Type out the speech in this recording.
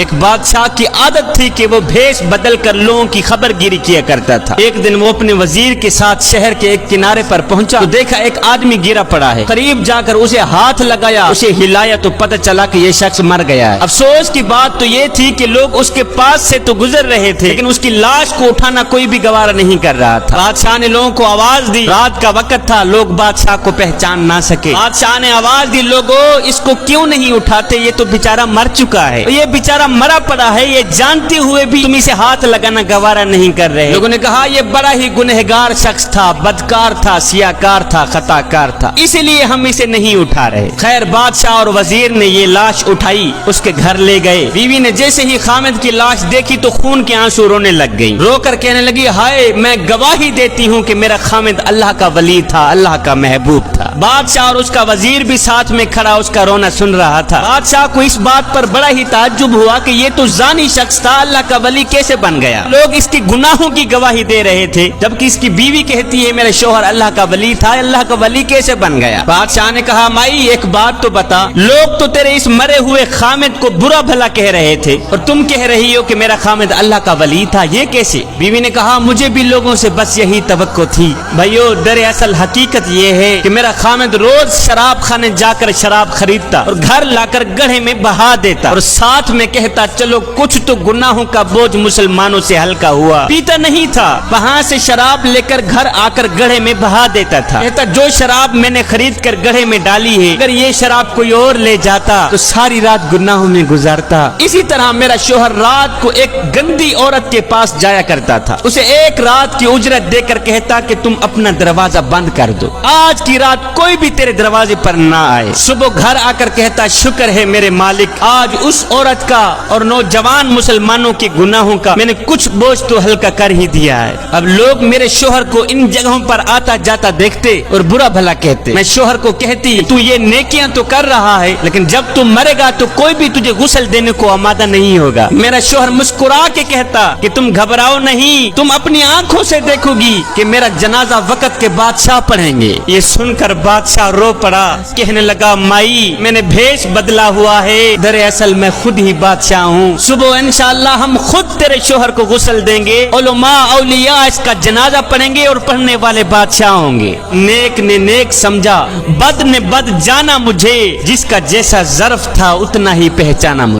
ایک بادشاہ کی عادت تھی کہ وہ بھیس بدل کر لوگوں کی خبر گیری کیا کرتا تھا۔ ایک دن وہ اپنے وزیر کے ساتھ شہر کے ایک کنارے پر پہنچا تو دیکھا ایک آدمی گرا پڑا ہے۔ قریب جا کر اسے ہاتھ لگایا، اسے ہلایا تو پتہ چلا کہ یہ شخص مر گیا ہے۔ افسوس کی بات تو یہ تھی کہ لوگ اس کے پاس سے تو گزر رہے تھے لیکن اس کی لاش کو اٹھانا کوئی بھی گوارا نہیں کر رہا تھا۔ بادشاہ نے لوگوں کو آواز دی، رات کا وقت تھا، لوگ بادشاہ کو پہچان نہ سکے۔ بادشاہ نے آواز دی، لوگوں اس کو کیوں نہیں اٹھاتے، یہ تو بیچارہ مر چکا ہے، یہ بیچارہ مرا پڑا ہے، یہ جانتے ہوئے بھی تم اسے ہاتھ لگانا گوارا نہیں کر رہے۔ لوگوں نے کہا یہ بڑا ہی گنہگار شخص تھا، بدکار تھا، سیاکار تھا، خطا کار تھا، اسی لیے ہم اسے نہیں اٹھا رہے۔ خیر بادشاہ اور وزیر نے یہ لاش اٹھائی، اس کے گھر لے گئے۔ بیوی نے جیسے ہی خامد کی لاش دیکھی تو خون کے آنسو رونے لگ گئی، رو کر کہنے لگی، ہائے میں گواہی دیتی ہوں کہ میرا خامد اللہ کا ولی تھا، اللہ کا محبوب تھا۔ بادشاہ اور اس کا وزیر بھی ساتھ میں کھڑا اس کا رونا سن رہا تھا۔ بادشاہ کو اس بات پر بڑا ہی تعجب ہوا کہ یہ تو زانی شخص تھا، اللہ کا ولی کیسے بن گیا؟ لوگ اس کے گناہوں کی گواہی دے رہے تھے جبکہ اس کی بیوی کہتی ہے میرے شوہر اللہ کا ولی تھا، اللہ کا ولی کیسے بن گیا؟ بادشاہ نے کہا مائی ایک بات تو بتا، لوگ تو تیرے اس مرے ہوئے خامد کو برا بھلا کہہ رہے تھے اور تم کہہ رہی ہو کہ میرا خامد اللہ کا ولی تھا، یہ کیسے؟ بیوی نے کہا مجھے بھی لوگوں سے بس یہی توقع تھی بھائیو، دراصل حقیقت یہ ہے کہ میرا خامد روز شراب خانے جا کر شراب خریدتا اور گھر لا کر گڑھے میں بہا دیتا اور ساتھ میں کہتا چلو کچھ تو گناہوں کا بوجھ مسلمانوں سے ہلکا ہوا۔ پیتا نہیں تھا، وہاں سے شراب لے کر گھر آ کر گڑھے میں بہا دیتا تھا، کہتا جو شراب میں نے خرید کر گڑھے میں ڈالی ہے اگر یہ شراب کوئی اور لے جاتا تو ساری رات گناہوں میں گزارتا۔ اسی طرح میرا شوہر رات کو ایک گندی عورت کے پاس جایا کرتا تھا، اسے ایک رات کی اجرت دے کر کہتا کہ تم اپنا دروازہ بند کر دو، آج کی رات کوئی بھی تیرے دروازے پر نہ آئے۔ صبح گھر آ کر کہتا شکر ہے میرے مالک، آج اس عورت کا اور نوجوان مسلمانوں کے گناہوں کا میں نے کچھ بوجھ تو ہلکا کر ہی دیا ہے۔ اب لوگ میرے شوہر کو ان جگہوں پر آتا جاتا دیکھتے اور برا بھلا کہتے، میں شوہر کو کہتی تو یہ نیکیاں تو کر رہا ہے لیکن جب تم مرے گا تو کوئی بھی تجھے غسل دینے کو آمادہ نہیں ہوگا۔ میرا شوہر مسکرا کے کہتا کہ تم گھبراؤ نہیں، تم اپنی آنکھوں سے دیکھو گی کہ میرا جنازہ وقت کے بادشاہ پڑھیں گے۔ یہ سن کر بادشاہ رو پڑا، کہنے لگا مائی میں نے بھیس بدلا ہوا ہے، دراصل میں خود ہی بادشاہ ہوں، صبح انشاءاللہ ہم خود تیرے شوہر کو غسل دیں گے، علماء اولیاء اس کا جنازہ پڑھیں گے اور پڑھنے والے بادشاہ ہوں گے۔ نیک نے نیک سمجھا، بد نے بد جانا، مجھے جس کا جیسا ظرف تھا اتنا ہی پہچانا مجھے۔